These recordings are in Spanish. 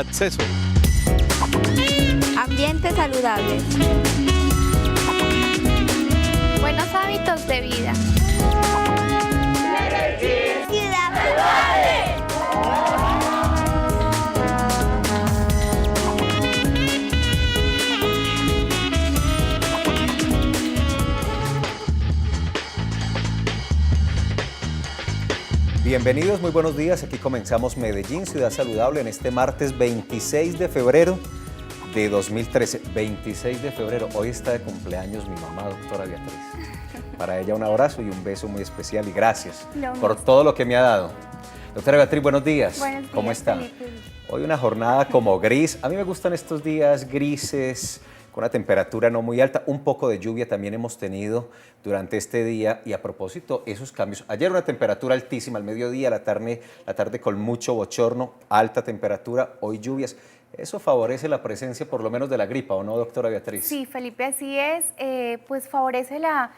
acceso. Ambientes saludables. Buenos hábitos de vida. Ciudad saludable. Bienvenidos, muy buenos días. Aquí comenzamos Medellín, Ciudad Saludable, en este martes 26 de febrero de 2013. 26 de febrero, hoy está de cumpleaños mi mamá, doctora Beatriz. Para ella un abrazo y un beso muy especial y gracias por todo lo que me ha dado. Doctora Beatriz, buenos días. Buenos días, ¿Cómo está? Felipe. Hoy una jornada como gris. A mí me gustan estos días grises, con una temperatura no muy alta, un poco de lluvia también hemos tenido durante este día. Y a propósito, esos cambios. Ayer una temperatura altísima al mediodía, la tarde con mucho bochorno, alta temperatura, hoy lluvias. Eso favorece la presencia por lo menos de la gripa, ¿o no, doctora Beatriz? Sí, Felipe, así es. Pues favorece la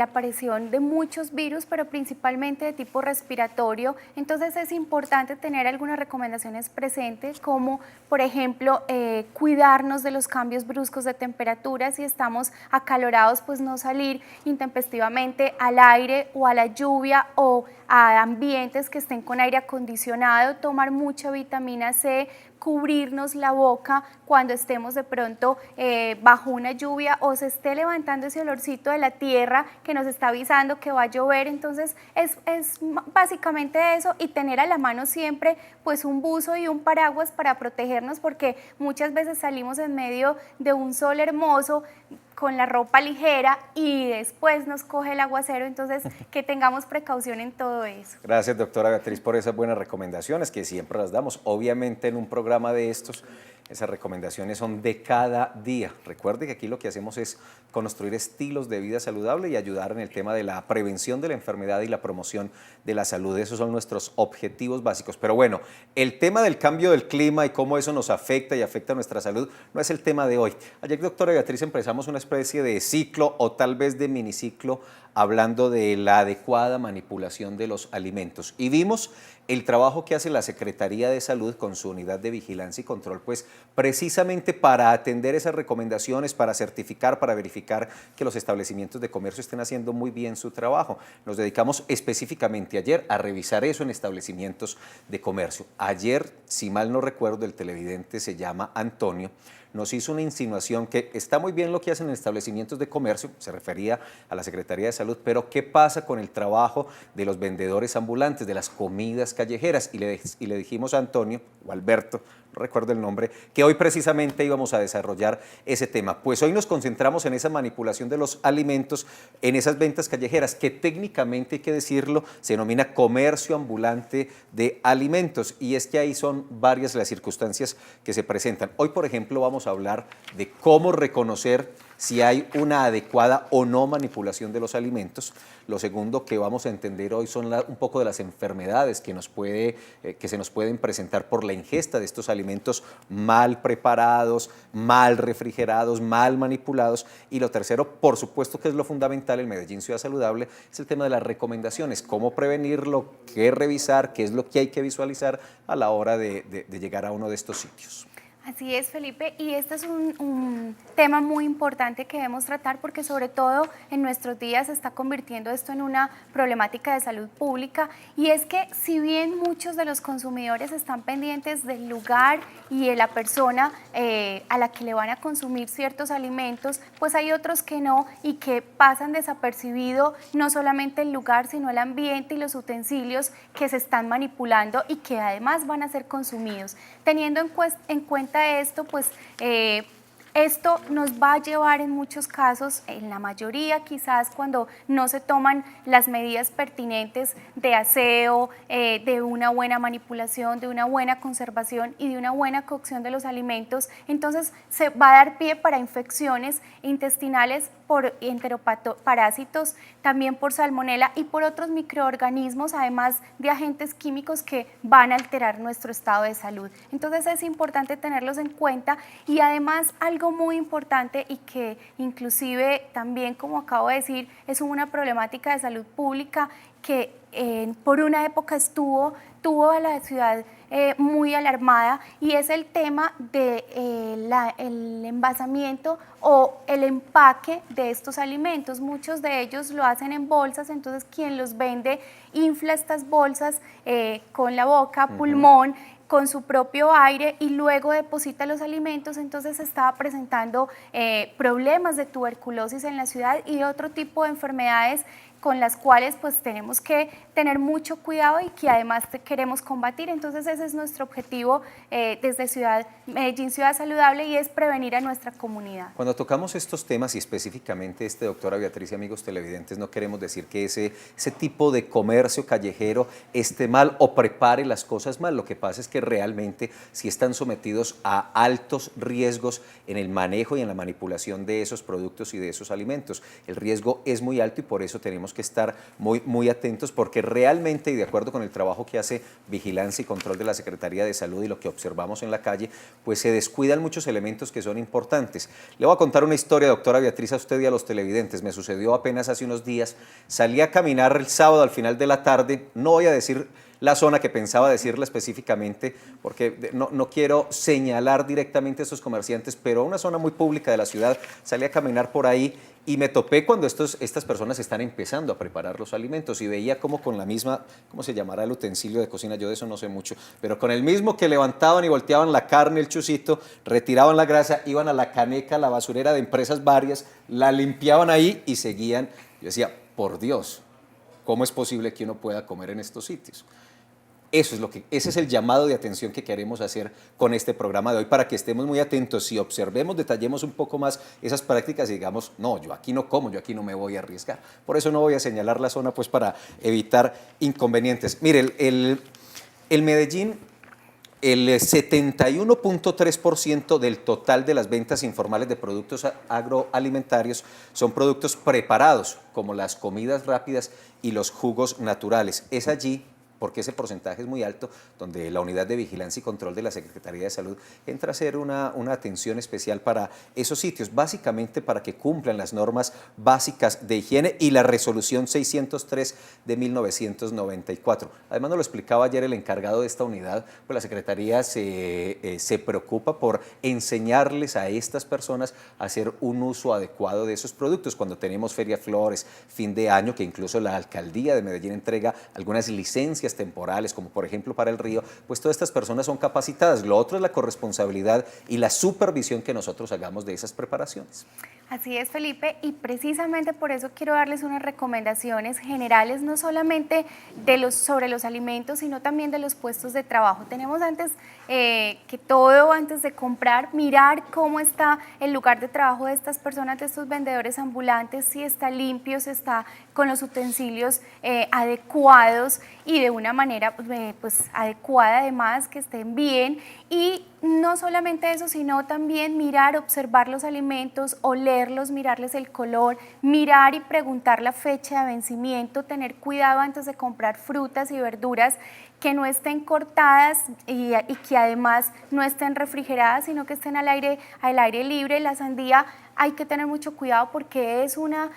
aparición de muchos virus, pero principalmente de tipo respiratorio. Entonces es importante tener algunas recomendaciones presentes, como por ejemplo cuidarnos de los cambios bruscos de temperatura. Si estamos acalorados, pues no salir intempestivamente al aire o a la lluvia o a ambientes que estén con aire acondicionado, tomar mucha vitamina C, cubrirnos la boca cuando estemos de pronto bajo una lluvia o se esté levantando ese olorcito de la tierra que nos está avisando que va a llover. Entonces es básicamente eso, y tener a la mano siempre pues un buzo y un paraguas para protegernos, porque muchas veces salimos en medio de un sol hermoso con la ropa ligera y después nos coge el aguacero. Entonces que tengamos precaución en todo eso. Gracias, doctora Beatriz, por esas buenas recomendaciones que siempre las damos. Obviamente en un programa de estos, esas recomendaciones son de cada día. Recuerde que aquí lo que hacemos es construir estilos de vida saludable y ayudar en el tema de la prevención de la enfermedad y la promoción de la salud. Esos son nuestros objetivos básicos. Pero bueno, el tema del cambio del clima y cómo eso nos afecta y afecta a nuestra salud no es el tema de hoy. Ayer, doctora Beatriz, empezamos una especie de ciclo o tal vez de miniciclo hablando de la adecuada manipulación de los alimentos. Y vimos el trabajo que hace la Secretaría de Salud con su unidad de vigilancia y control, pues precisamente para atender esas recomendaciones, para certificar, para verificar que los establecimientos de comercio estén haciendo muy bien su trabajo. Nos dedicamos específicamente ayer a revisar eso en establecimientos de comercio. Ayer, si mal no recuerdo, el televidente se llama Antonio, nos hizo una insinuación que está muy bien lo que hacen en establecimientos de comercio, se refería a la Secretaría de Salud, pero ¿qué pasa con el trabajo de los vendedores ambulantes, de las comidas callejeras? Y le dijimos a Antonio, o Alberto, no recuerdo el nombre, que hoy precisamente íbamos a desarrollar ese tema. Pues hoy nos concentramos en esa manipulación de los alimentos, en esas ventas callejeras, que técnicamente, hay que decirlo, se denomina comercio ambulante de alimentos, y es que ahí son varias las circunstancias que se presentan. Hoy, por ejemplo, vamos a hablar de cómo reconocer si hay una adecuada o no manipulación de los alimentos. Lo segundo que vamos a entender hoy son un poco de las enfermedades que se nos pueden presentar por la ingesta de estos alimentos mal preparados, mal refrigerados, mal manipulados. Y lo tercero, por supuesto que es lo fundamental en Medellín Ciudad Saludable, es el tema de las recomendaciones, cómo prevenirlo, qué revisar, qué es lo que hay que visualizar a la hora de llegar a uno de estos sitios. Así es, Felipe, y este es un tema muy importante que debemos tratar, porque sobre todo en nuestros días se está convirtiendo esto en una problemática de salud pública, y es que si bien muchos de los consumidores están pendientes del lugar y de la persona a la que le van a consumir ciertos alimentos, pues hay otros que no, y que pasan desapercibido no solamente el lugar, sino el ambiente y los utensilios que se están manipulando y que además van a ser consumidos. Teniendo en cuenta esto, pues esto nos va a llevar en muchos casos, en la mayoría quizás cuando no se toman las medidas pertinentes de aseo, de una buena manipulación, de una buena conservación y de una buena cocción de los alimentos, entonces se va a dar pie para infecciones intestinales por enteroparásitos, también por salmonela y por otros microorganismos, además de agentes químicos que van a alterar nuestro estado de salud. Entonces es importante tenerlos en cuenta, y además algo muy importante y que inclusive también, como acabo de decir, es una problemática de salud pública, que por una época tuvo a la ciudad muy alarmada, y es el tema de el envasamiento o el empaque de estos alimentos. Muchos de ellos lo hacen en bolsas, entonces quien los vende infla estas bolsas con la boca, pulmón, con su propio aire, y luego deposita los alimentos. Entonces se estaba presentando problemas de tuberculosis en la ciudad y otro tipo de enfermedades con las cuales pues tenemos que tener mucho cuidado y que además queremos combatir. Entonces ese es nuestro objetivo desde Medellín Ciudad Saludable, y es prevenir a nuestra comunidad. Cuando tocamos estos temas, y específicamente doctora Beatriz y amigos televidentes, no queremos decir que ese tipo de comercio callejero esté mal o prepare las cosas mal. Lo que pasa es que realmente sí están sometidos a altos riesgos en el manejo y en la manipulación de esos productos y de esos alimentos. El riesgo es muy alto y por eso tenemos que estar muy atentos, porque realmente, y de acuerdo con el trabajo que hace Vigilancia y Control de la Secretaría de Salud y lo que observamos en la calle, pues se descuidan muchos elementos que son importantes. Le voy a contar una historia, doctora Beatriz, a usted y a los televidentes. Me sucedió apenas hace unos días. Salí a caminar el sábado al final de la tarde, no voy a decir la zona que pensaba decirla específicamente, porque no quiero señalar directamente a estos comerciantes, pero una zona muy pública de la ciudad. Salí a caminar por ahí y me topé cuando estas personas están empezando a preparar los alimentos, y veía como con la misma, ¿cómo se llamará el utensilio de cocina? Yo de eso no sé mucho, pero con el mismo que levantaban y volteaban la carne, el chucito, retiraban la grasa, iban a la caneca, la basurera de empresas varias, la limpiaban ahí y seguían. Yo decía, por Dios, ¿cómo es posible que uno pueda comer en estos sitios? Ese es el llamado de atención que queremos hacer con este programa de hoy, para que estemos muy atentos y observemos, detallemos un poco más esas prácticas y digamos, no, yo aquí no como, yo aquí no me voy a arriesgar. Por eso no voy a señalar la zona, pues para evitar inconvenientes. Mire, el Medellín, el 71.3% del total de las ventas informales de productos agroalimentarios son productos preparados, como las comidas rápidas y los jugos naturales. Es allí, porque ese porcentaje es muy alto, donde la Unidad de Vigilancia y Control de la Secretaría de Salud entra a hacer una atención especial para esos sitios, básicamente para que cumplan las normas básicas de higiene y la resolución 603 de 1994. Además, nos lo explicaba ayer el encargado de esta unidad, pues la Secretaría se preocupa por enseñarles a estas personas a hacer un uso adecuado de esos productos. Cuando tenemos Feria Flores, fin de año, que incluso la Alcaldía de Medellín entrega algunas licencias temporales, como por ejemplo para el río, pues todas estas personas son capacitadas. Lo otro es la corresponsabilidad y la supervisión que nosotros hagamos de esas preparaciones. Así es, Felipe, y precisamente por eso quiero darles unas recomendaciones generales, no solamente sobre los alimentos, sino también de los puestos de trabajo. Tenemos antes de comprar, mirar cómo está el lugar de trabajo de estas personas, de estos vendedores ambulantes, si está limpio, si está con los utensilios adecuados y de una manera pues adecuada, además, que estén bien. Y no solamente eso, sino también mirar, observar los alimentos, olerlos, mirarles el color, mirar y preguntar la fecha de vencimiento, tener cuidado antes de comprar frutas y verduras que no estén cortadas y que además no estén refrigeradas, sino que estén al aire libre. La sandía hay que tener mucho cuidado porque es una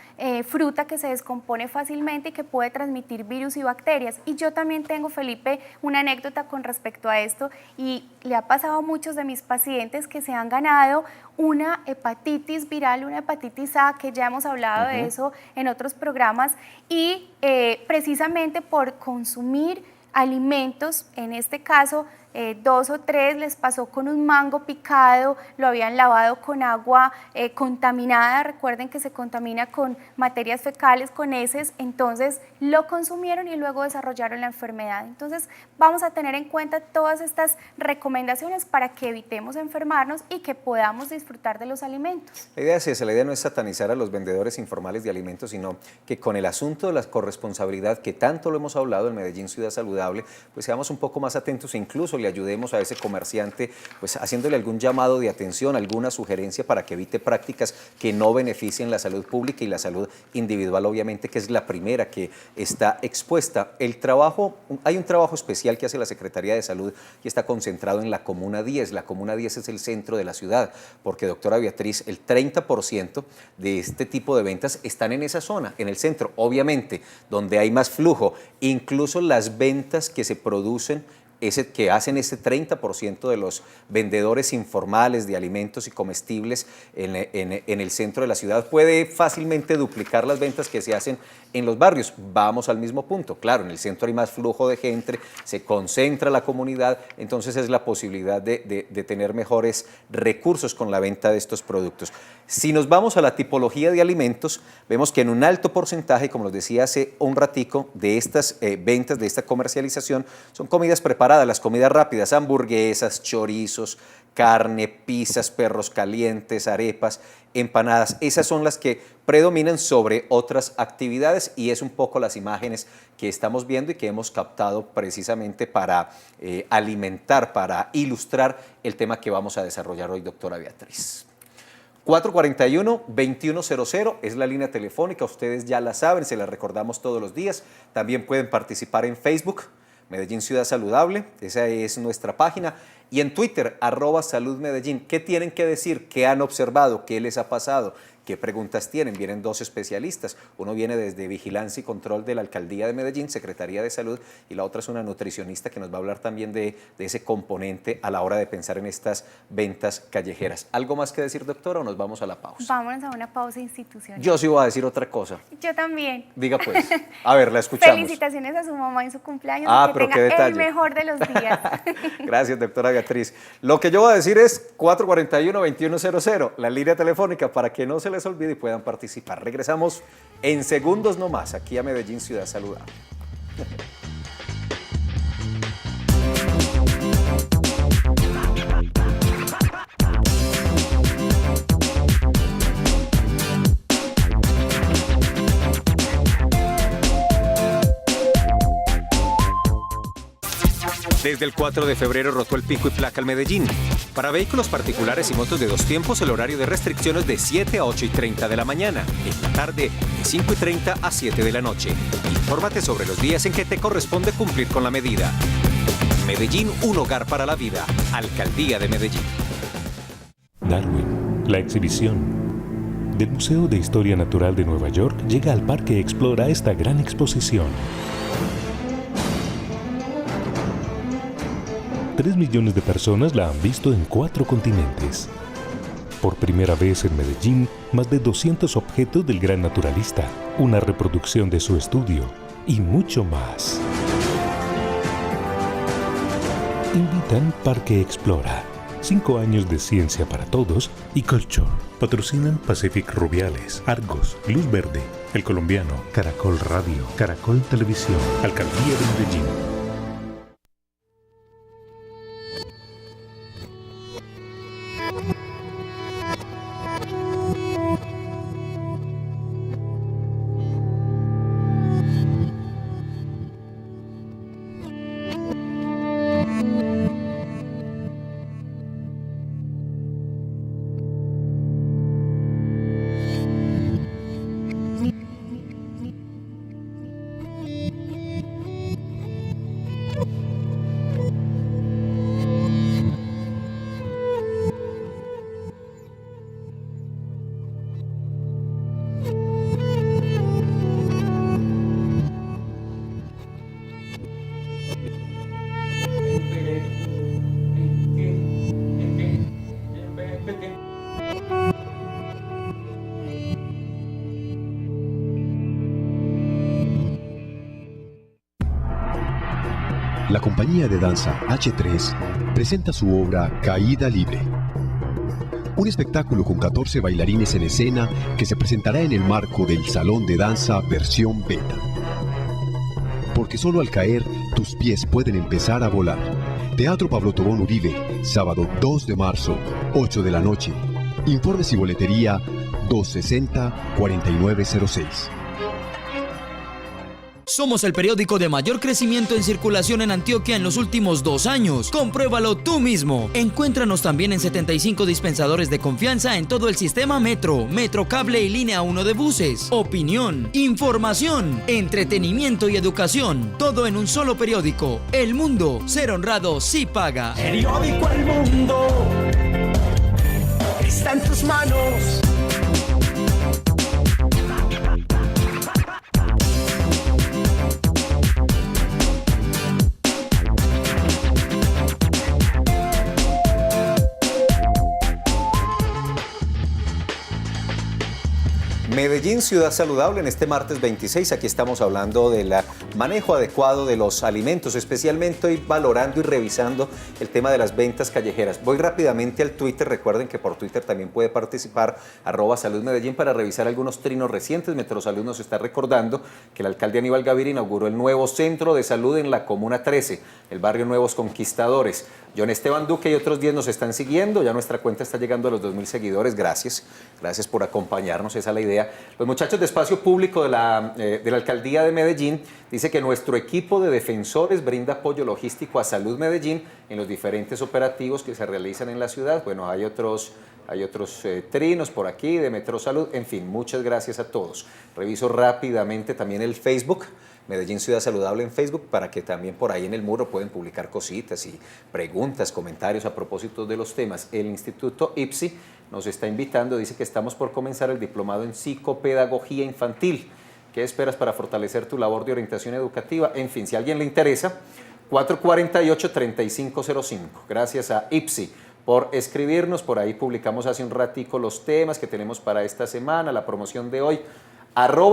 fruta que se descompone fácilmente y que puede transmitir virus y bacterias. Y yo también tengo, Felipe, una anécdota con respecto a esto, y le ha pasado a muchos de mis pacientes que se han ganado una hepatitis viral, una hepatitis A, que ya hemos hablado de eso en otros programas, y precisamente por consumir alimentos, en este caso 2 o 3 les pasó con un mango picado, lo habían lavado con agua contaminada. Recuerden que se contamina con materias fecales, con heces, entonces lo consumieron y luego desarrollaron la enfermedad. Entonces vamos a tener en cuenta todas estas recomendaciones para que evitemos enfermarnos y que podamos disfrutar de los alimentos. La idea es esa, la idea no es satanizar a los vendedores informales de alimentos, sino que con el asunto de la corresponsabilidad, que tanto lo hemos hablado en Medellín Ciudad Saludable, pues seamos un poco más atentos, e incluso le ayudemos a ese comerciante, pues haciéndole algún llamado de atención, alguna sugerencia para que evite prácticas que no beneficien la salud pública y la salud individual, obviamente, que es la primera que está expuesta. Hay un trabajo especial que hace la Secretaría de Salud y está concentrado en la Comuna 10. La Comuna 10 es el centro de la ciudad, porque, doctora Beatriz, el 30% de este tipo de ventas están en esa zona, en el centro, obviamente, donde hay más flujo. Incluso las ventas que se producen, que hacen ese 30% de los vendedores informales de alimentos y comestibles en el centro de la ciudad, puede fácilmente duplicar las ventas que se hacen en los barrios. Vamos al mismo punto. Claro, en el centro hay más flujo de gente, se concentra la comunidad, entonces es la posibilidad de tener mejores recursos con la venta de estos productos. Si nos vamos a la tipología de alimentos, vemos que en un alto porcentaje, como les decía hace un ratico, de estas ventas, de esta comercialización, son comidas preparadas, las comidas rápidas, hamburguesas, chorizos, carne, pizzas, perros calientes, arepas, empanadas. Esas son las que predominan sobre otras actividades y es un poco las imágenes que estamos viendo y que hemos captado precisamente para alimentar, para ilustrar el tema que vamos a desarrollar hoy, doctora Beatriz. 441-2100 es la línea telefónica, ustedes ya la saben, se la recordamos todos los días. También pueden participar en Facebook, Medellín Ciudad Saludable, esa es nuestra página, y en Twitter, @saludmedellín. ¿Qué tienen que decir? ¿Qué han observado? ¿Qué les ha pasado? ¿Qué preguntas tienen? Vienen dos especialistas. Uno viene desde Vigilancia y Control de la Alcaldía de Medellín, Secretaría de Salud, y la otra es una nutricionista que nos va a hablar también de ese componente a la hora de pensar en estas ventas callejeras. ¿Algo más que decir, doctora, o nos vamos a la pausa? Vámonos a una pausa institucional. Yo sí voy a decir otra cosa. Yo también. Diga pues. A ver, la escuchamos. Felicitaciones a su mamá en su cumpleaños. Pero que qué tenga detalle. el mejor de los días. Gracias, doctora Beatriz. Lo que yo voy a decir es 441-2100, la línea telefónica, para que no se les olvide y puedan participar. Regresamos en segundos nomás aquí a Medellín Ciudad Saludable. Desde el 4 de febrero rotó el pico y placa al Medellín. Para vehículos particulares y motos de dos tiempos, el horario de restricción es de 7 a 8:30 de la mañana. En la tarde, de 5:30 a 7 de la noche. Infórmate sobre los días en que te corresponde cumplir con la medida. Medellín, un hogar para la vida. Alcaldía de Medellín. Darwin, la exhibición. Del Museo de Historia Natural de Nueva York llega al Parque Explora esta gran exposición. 3 millones de personas la han visto en 4 continentes. Por primera vez en Medellín, más de 200 objetos del gran naturalista, una reproducción de su estudio y mucho más. Invitan Parque Explora. 5 años de ciencia para todos y Culture. Patrocinan Pacific Rubiales, Argos, Luz Verde, El Colombiano, Caracol Radio, Caracol Televisión, Alcaldía de Medellín. La compañía de danza H3 presenta su obra Caída Libre. Un espectáculo con 14 bailarines en escena que se presentará en el marco del Salón de Danza versión beta. Porque solo al caer, tus pies pueden empezar a volar. Teatro Pablo Tobón Uribe, sábado 2 de marzo, 8 de la noche. Informes y boletería 260-4906. Somos el periódico de mayor crecimiento en circulación en Antioquia en los últimos 2 años. Compruébalo tú mismo. Encuéntranos también en 75 dispensadores de confianza en todo el sistema Metro, Metrocable y Línea 1 de buses. Opinión, información, entretenimiento y educación. Todo en un solo periódico. El Mundo, ser honrado sí paga. Periódico El Mundo está en tus manos. Medellín, ciudad saludable, en este martes 26, aquí estamos hablando del manejo adecuado de los alimentos, especialmente hoy valorando y revisando el tema de las ventas callejeras. Voy rápidamente al Twitter, recuerden que por Twitter también puede participar, @saludmedellín, para revisar algunos trinos recientes. Metrosalud nos está recordando que el alcalde Aníbal Gaviria inauguró el nuevo centro de salud en la Comuna 13, el barrio Nuevos Conquistadores. John Esteban Duque y otros 10 nos están siguiendo, ya nuestra cuenta está llegando a los 2.000 seguidores, gracias por acompañarnos, esa es la idea. Los muchachos de Espacio Público de la Alcaldía de Medellín dice que nuestro equipo de defensores brinda apoyo logístico a Salud Medellín en los diferentes operativos que se realizan en la ciudad. Bueno, hay otros trinos por aquí de Metrosalud, en fin, muchas gracias a todos. Reviso rápidamente también el Facebook, Medellín Ciudad Saludable en Facebook, para que también por ahí en el muro pueden publicar cositas y preguntas, comentarios a propósito de los temas. El Instituto IPSI nos está invitando, dice que estamos por comenzar el diplomado en psicopedagogía infantil. ¿Qué esperas para fortalecer tu labor de orientación educativa? En fin, si a alguien le interesa, 448-3505. Gracias a IPSI por escribirnos, por ahí publicamos hace un ratico los temas que tenemos para esta semana, la promoción de hoy.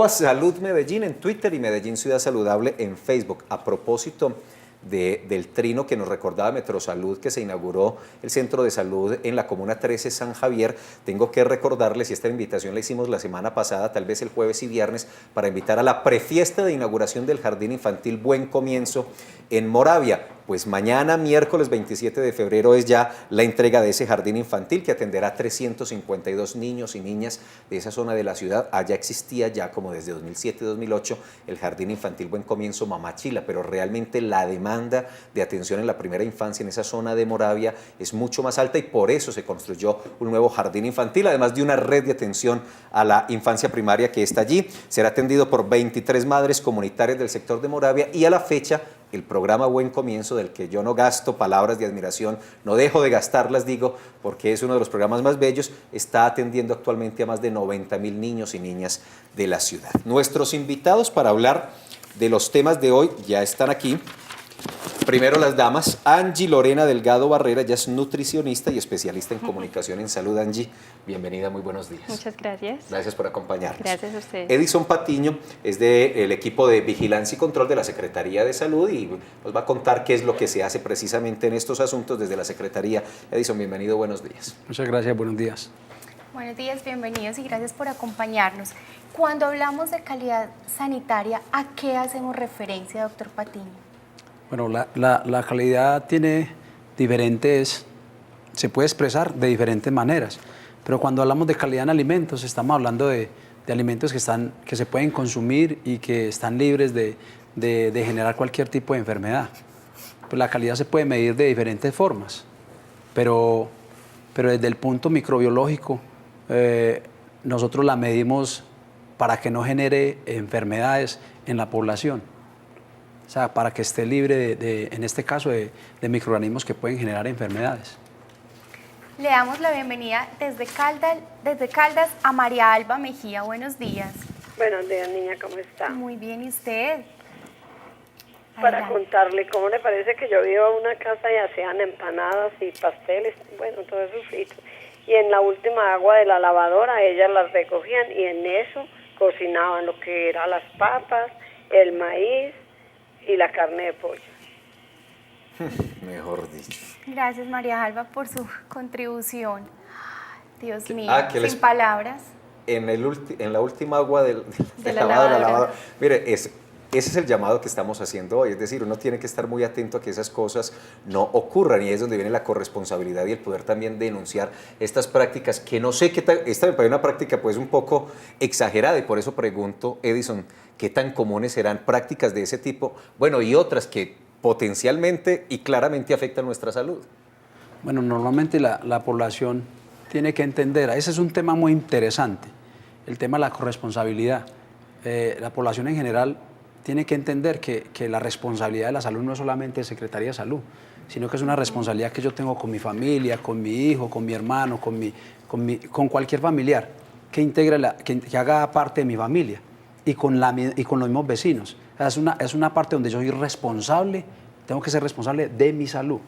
@Salud Medellín en Twitter y Medellín Ciudad Saludable en Facebook. A propósito del trino que nos recordaba Metrosalud, que se inauguró el centro de salud en la Comuna 13 San Javier, tengo que recordarles, y esta invitación la hicimos la semana pasada, tal vez el jueves y viernes, para invitar a la prefiesta de inauguración del Jardín Infantil Buen Comienzo en Moravia. Pues mañana, miércoles 27 de febrero, es ya la entrega de ese jardín infantil que atenderá a 352 niños y niñas de esa zona de la ciudad. Allá existía ya como desde 2007-2008 el Jardín Infantil Buen Comienzo Mamachila, pero realmente la demanda de atención en la primera infancia en esa zona de Moravia es mucho más alta y por eso se construyó un nuevo jardín infantil, además de una red de atención a la infancia primaria que está allí. Será atendido por 23 madres comunitarias del sector de Moravia y a la fecha el programa Buen Comienzo, del que yo no gasto palabras de admiración, no dejo de gastarlas, digo, porque es uno de los programas más bellos, está atendiendo actualmente a más de 90.000 niños y niñas de la ciudad. Nuestros invitados para hablar de los temas de hoy ya están aquí. Primero las damas, Angie Lorena Delgado Barrera, ella es nutricionista y especialista en comunicación en salud. Angie, bienvenida, muy buenos días. Muchas gracias. Gracias por acompañarnos. Gracias a ustedes. Edison Patiño es del equipo de vigilancia y control de la Secretaría de Salud y nos va a contar qué es lo que se hace precisamente en estos asuntos desde la Secretaría. Edison, bienvenido, buenos días. Muchas gracias, buenos días. Buenos días, bienvenidos y gracias por acompañarnos. Cuando hablamos de calidad sanitaria, ¿a qué hacemos referencia, doctor Patiño? Bueno, la calidad tiene diferentes, se puede expresar de diferentes maneras, pero cuando hablamos de calidad en alimentos, estamos hablando de alimentos que se pueden consumir y que están libres de generar cualquier tipo de enfermedad. Pues la calidad se puede medir de diferentes formas, pero desde el punto microbiológico, nosotros la medimos para que no genere enfermedades en la población. O sea, para que esté libre en este caso, de microorganismos que pueden generar enfermedades. Le damos la bienvenida desde Caldas a María Alba Mejía. Buenos días. Buenos días, niña, ¿cómo está? Muy bien, ¿y usted? Para contarle cómo le parece que yo iba a una casa y hacían empanadas y pasteles, bueno, todo eso frito. Y en la última agua de la lavadora ellas las recogían y en eso cocinaban lo que eran las papas, el maíz y la carne de pollo. Mejor dicho. Gracias, María Alba, por su contribución. Dios mío, sin palabras. En la última agua de la lavadora. Mire, Ese es el llamado que estamos haciendo hoy, es decir, uno tiene que estar muy atento a que esas cosas no ocurran y ahí es donde viene la corresponsabilidad y el poder también denunciar estas prácticas que no sé qué tal, esta me parece una práctica pues un poco exagerada y por eso pregunto, Edison, ¿qué tan comunes serán prácticas de ese tipo? Bueno, y otras que potencialmente y claramente afectan nuestra salud. Bueno, normalmente la población tiene que entender, ese es un tema muy interesante, el tema de la corresponsabilidad. La población en general tiene que entender que la responsabilidad de la salud no es solamente de Secretaría de Salud, sino que es una responsabilidad que yo tengo con mi familia, con mi hijo, con mi hermano, con cualquier familiar que integre, que haga parte de mi familia y con los mismos vecinos. Es una parte donde yo soy responsable, tengo que ser responsable de mi salud.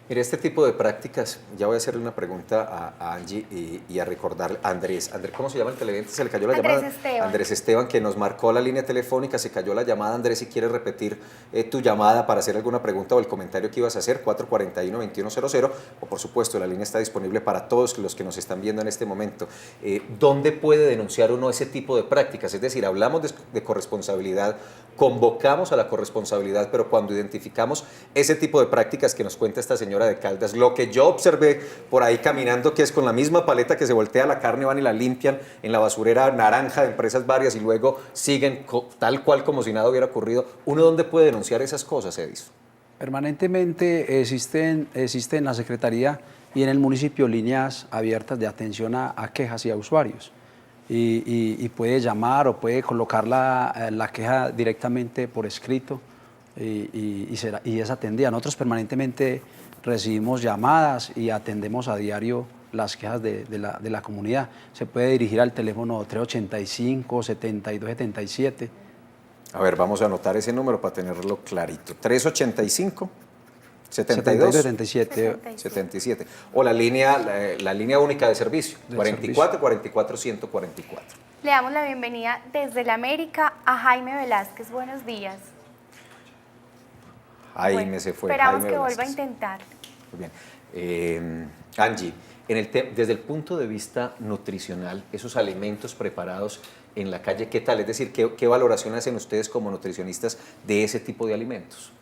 Mire, este tipo de prácticas, ya voy a hacerle una pregunta a Angie y a recordarle a Andrés. Andrés, ¿cómo se llama el televidente? Se le cayó la llamada. Esteban. Andrés Esteban, que nos marcó la línea telefónica, se cayó la llamada. Andrés, si quieres repetir tu llamada para hacer alguna pregunta o el comentario que ibas a hacer, 441-2100, o por supuesto, la línea está disponible para todos los que nos están viendo en este momento. ¿Dónde puede denunciar uno ese tipo de prácticas? Es decir, hablamos de corresponsabilidad, convocamos a la corresponsabilidad, pero cuando identificamos ese tipo de prácticas que nos cuenta esta señora de Caldas, lo que yo observé por ahí caminando, que es con la misma paleta que se voltea la carne, van y la limpian en la basurera naranja de empresas varias y luego siguen tal cual como si nada hubiera ocurrido. ¿Uno dónde puede denunciar esas cosas, Edison? Permanentemente existen en la Secretaría y en el municipio líneas abiertas de atención a quejas y a usuarios. Y puede llamar o puede colocar la queja directamente por escrito y es atendida. Nosotros permanentemente recibimos llamadas y atendemos a diario las quejas de la comunidad. Se puede dirigir al teléfono 385-7277. A ver, vamos a anotar ese número para tenerlo clarito. 385 77. O la línea única de servicio, 44-44-144. Le damos la bienvenida desde la América a Jaime Velázquez. Buenos días. Jaime se fue. Esperamos Jaime que Velázquez. vuelva a intentar. Muy bien. Angie, desde el punto de vista nutricional, esos alimentos preparados en la calle, ¿qué tal? Es decir, ¿qué valoración hacen ustedes como nutricionistas de ese tipo de alimentos?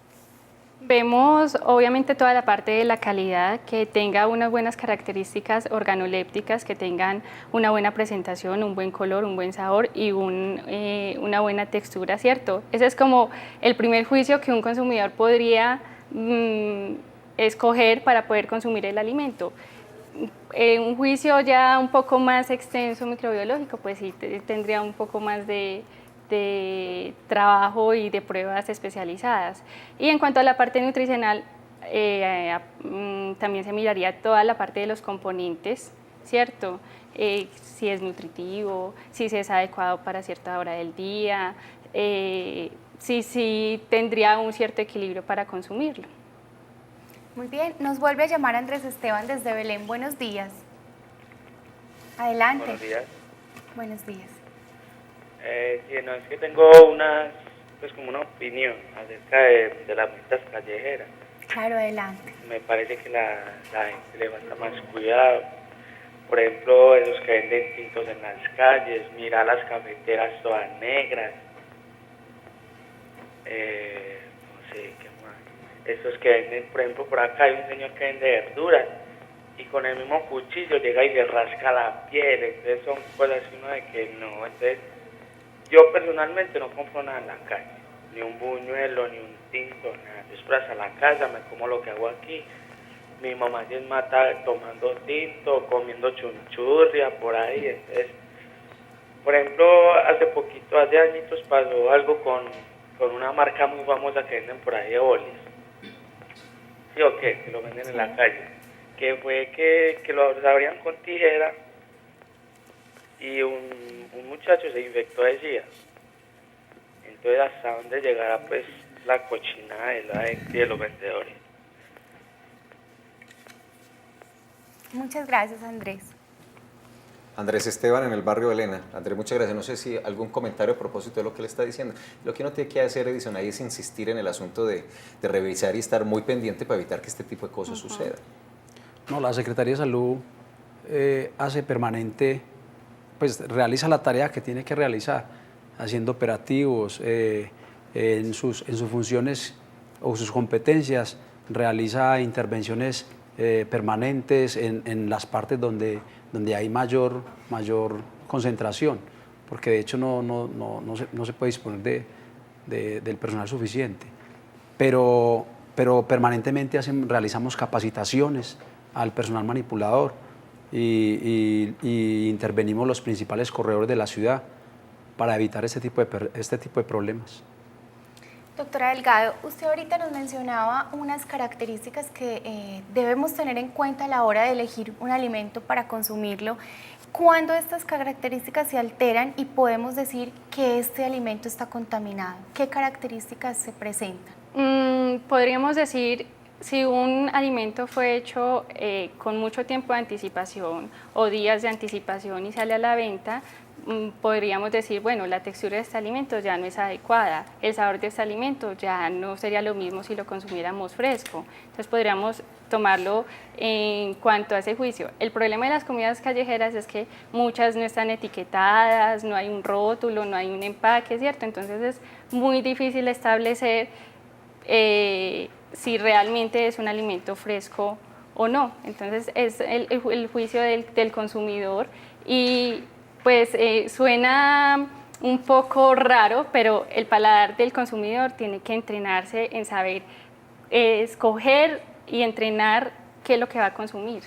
Vemos obviamente toda la parte de la calidad, que tenga unas buenas características organolépticas, que tengan una buena presentación, un buen color, un buen sabor y una buena textura, ¿cierto? Ese es como el primer juicio que un consumidor podría escoger para poder consumir el alimento. Un juicio ya un poco más extenso microbiológico, pues sí tendría un poco más de trabajo y de pruebas especializadas. Y en cuanto a la parte nutricional, también se miraría toda la parte de los componentes, ¿cierto? Si es nutritivo, si es adecuado para cierta hora del día, si tendría un cierto equilibrio para consumirlo. Muy bien, nos vuelve a llamar Andrés Esteban desde Belén. Buenos días. Adelante. Buenos días. Buenos días. Sí, no, es que tengo como una opinión acerca de las ventas callejeras. Claro, adelante. Me parece que la gente le falta más cuidado. Por ejemplo, esos que venden tintos en las calles, mira las cafeteras todas negras. No sé, ¿qué más? Estos que venden, por ejemplo, por acá hay un señor que vende verduras y con el mismo cuchillo llega y le rasca la piel. Entonces son cosas uno de que no. Entonces, yo personalmente no compro nada en la calle, ni un buñuelo, ni un tinto, nada. Yo espero hasta la casa, me como lo que hago aquí. Mi mamá se mata tomando tinto, comiendo chunchurria por ahí. Entonces, por ejemplo, hace añitos pasó algo con una marca muy famosa que venden por ahí de bolis. ¿Sí o qué? Que lo venden en la calle. Que fue que lo abrían con tijera y un muchacho se infectó de SIDA. Entonces, hasta dónde llegará pues la cochinada de la gente y de los vendedores. Muchas gracias, Andrés. Andrés Esteban en el barrio de Elena. Andrés, muchas gracias. No sé si algún comentario a propósito de lo que le está diciendo. Lo que uno tiene que hacer, Edison, ahí es insistir en el asunto de revisar y estar muy pendiente para evitar que este tipo de cosas sucedan. No, la Secretaría de Salud hace permanente, pues realiza la tarea que tiene que realizar. haciendo operativos, en sus funciones o sus competencias, realiza intervenciones permanentes en las partes donde hay mayor concentración, porque de hecho no se puede disponer del personal suficiente. Pero permanentemente realizamos capacitaciones al personal manipulador y intervenimos los principales corredores de la ciudad para evitar este tipo de problemas. Doctora Delgado, usted ahorita nos mencionaba unas características que debemos tener en cuenta a la hora de elegir un alimento para consumirlo. ¿Cuándo estas características se alteran y podemos decir que este alimento está contaminado? ¿Qué características se presentan? Podríamos decir, si un alimento fue hecho con mucho tiempo de anticipación o días de anticipación y sale a la venta, podríamos decir, bueno, la textura de este alimento ya no es adecuada, el sabor de este alimento ya no sería lo mismo si lo consumiéramos fresco. Entonces podríamos tomarlo en cuanto a ese juicio. El problema de las comidas callejeras es que muchas no están etiquetadas, no hay un rótulo, no hay un empaque, ¿cierto? Entonces es muy difícil establecer si realmente es un alimento fresco o no. Entonces es el juicio del consumidor y pues suena un poco raro, pero el paladar del consumidor tiene que entrenarse en saber escoger y entrenar qué es lo que va a consumir.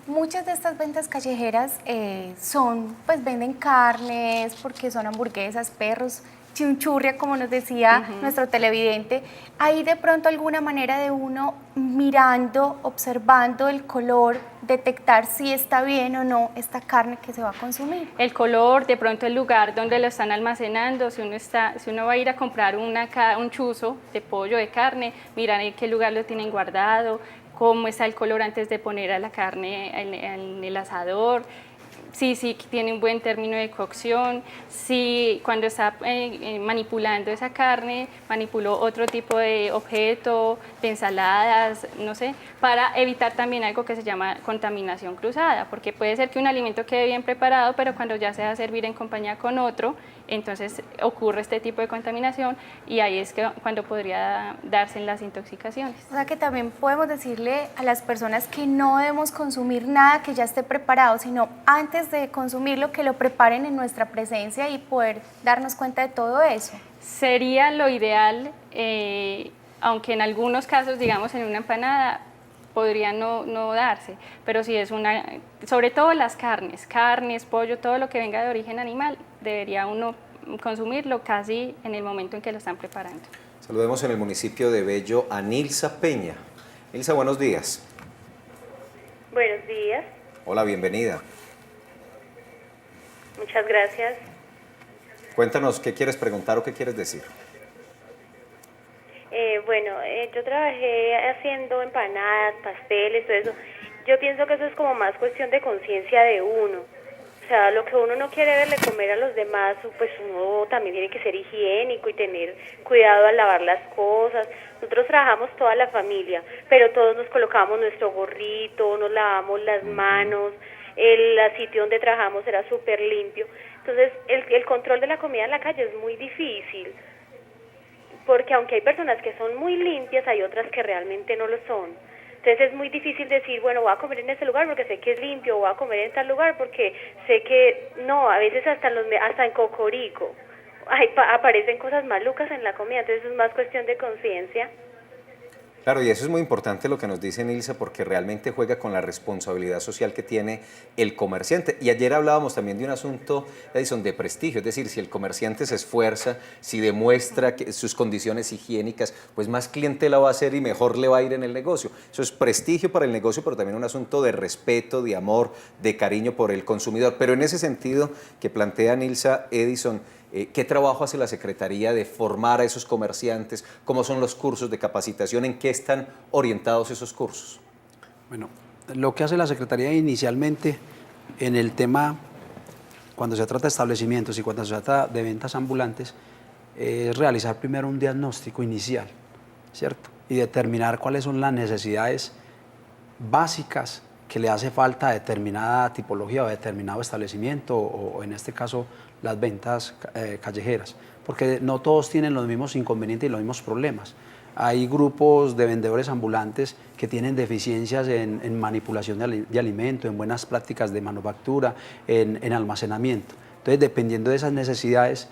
Muchas de estas ventas callejeras venden carnes, porque son hamburguesas, perros, chunchurria, como nos decía nuestro televidente. ¿Hay de pronto alguna manera de uno mirando, observando el color, detectar si está bien o no esta carne que se va a consumir? El color, de pronto el lugar donde lo están almacenando, si uno va a ir a comprar un chuzo de pollo, de carne, mirar en qué lugar lo tienen guardado, cómo está el color antes de poner a la carne en el asador, si tiene un buen término de cocción, si cuando está manipulando esa carne, manipuló otro tipo de objeto, de ensaladas, no sé, para evitar también algo que se llama contaminación cruzada, porque puede ser que un alimento quede bien preparado, pero cuando ya se va a servir en compañía con otro, entonces ocurre este tipo de contaminación y ahí es cuando podría darse las intoxicaciones. O sea que también podemos decirle a las personas que no debemos consumir nada que ya esté preparado, sino antes de consumirlo que lo preparen en nuestra presencia y poder darnos cuenta de todo eso. Sería lo ideal, aunque en algunos casos, digamos en una empanada, podría no darse, pero si es sobre todo las carnes, pollo, todo lo que venga de origen animal, debería uno consumirlo casi en el momento en que lo están preparando. Saludemos en el municipio de Bello a Nilsa Peña. Nilsa, buenos días. Buenos días. Hola, bienvenida. Muchas gracias. Cuéntanos qué quieres preguntar o qué quieres decir. Yo trabajé haciendo empanadas, pasteles, todo eso. Yo pienso que eso es como más cuestión de conciencia de uno. O sea, lo que uno no quiere verle comer a los demás, pues uno también tiene que ser higiénico y tener cuidado al lavar las cosas. Nosotros trabajamos toda la familia, pero todos nos colocamos nuestro gorrito, nos lavamos las manos, el sitio donde trabajamos era súper limpio. Entonces, el control de la comida en la calle es muy difícil, porque aunque hay personas que son muy limpias, hay otras que realmente no lo son. Entonces es muy difícil decir, bueno, voy a comer en este lugar porque sé que es limpio, o voy a comer en tal lugar porque sé que no, a veces hasta en Cocorico aparecen cosas malucas en la comida, entonces es más cuestión de conciencia. Claro, y eso es muy importante lo que nos dice Nilsa, porque realmente juega con la responsabilidad social que tiene el comerciante. Y ayer hablábamos también de un asunto, Edison, de prestigio, es decir, si el comerciante se esfuerza, si demuestra que sus condiciones higiénicas, pues más clientela va a hacer y mejor le va a ir en el negocio. Eso es prestigio para el negocio, pero también un asunto de respeto, de amor, de cariño por el consumidor. Pero en ese sentido que plantea Nilsa, Edison, ¿qué trabajo hace la Secretaría de formar a esos comerciantes? ¿Cómo son los cursos de capacitación? ¿En qué están orientados esos cursos? Bueno, lo que hace la Secretaría inicialmente en el tema, cuando se trata de establecimientos y cuando se trata de ventas ambulantes, es realizar primero un diagnóstico inicial, ¿cierto? Y determinar cuáles son las necesidades básicas que le hace falta a determinada tipología o determinado establecimiento o en este caso las ventas callejeras, porque no todos tienen los mismos inconvenientes y los mismos problemas. Hay grupos de vendedores ambulantes que tienen deficiencias en manipulación de alimentos, en buenas prácticas de manufactura, en almacenamiento. Entonces, dependiendo de esas necesidades,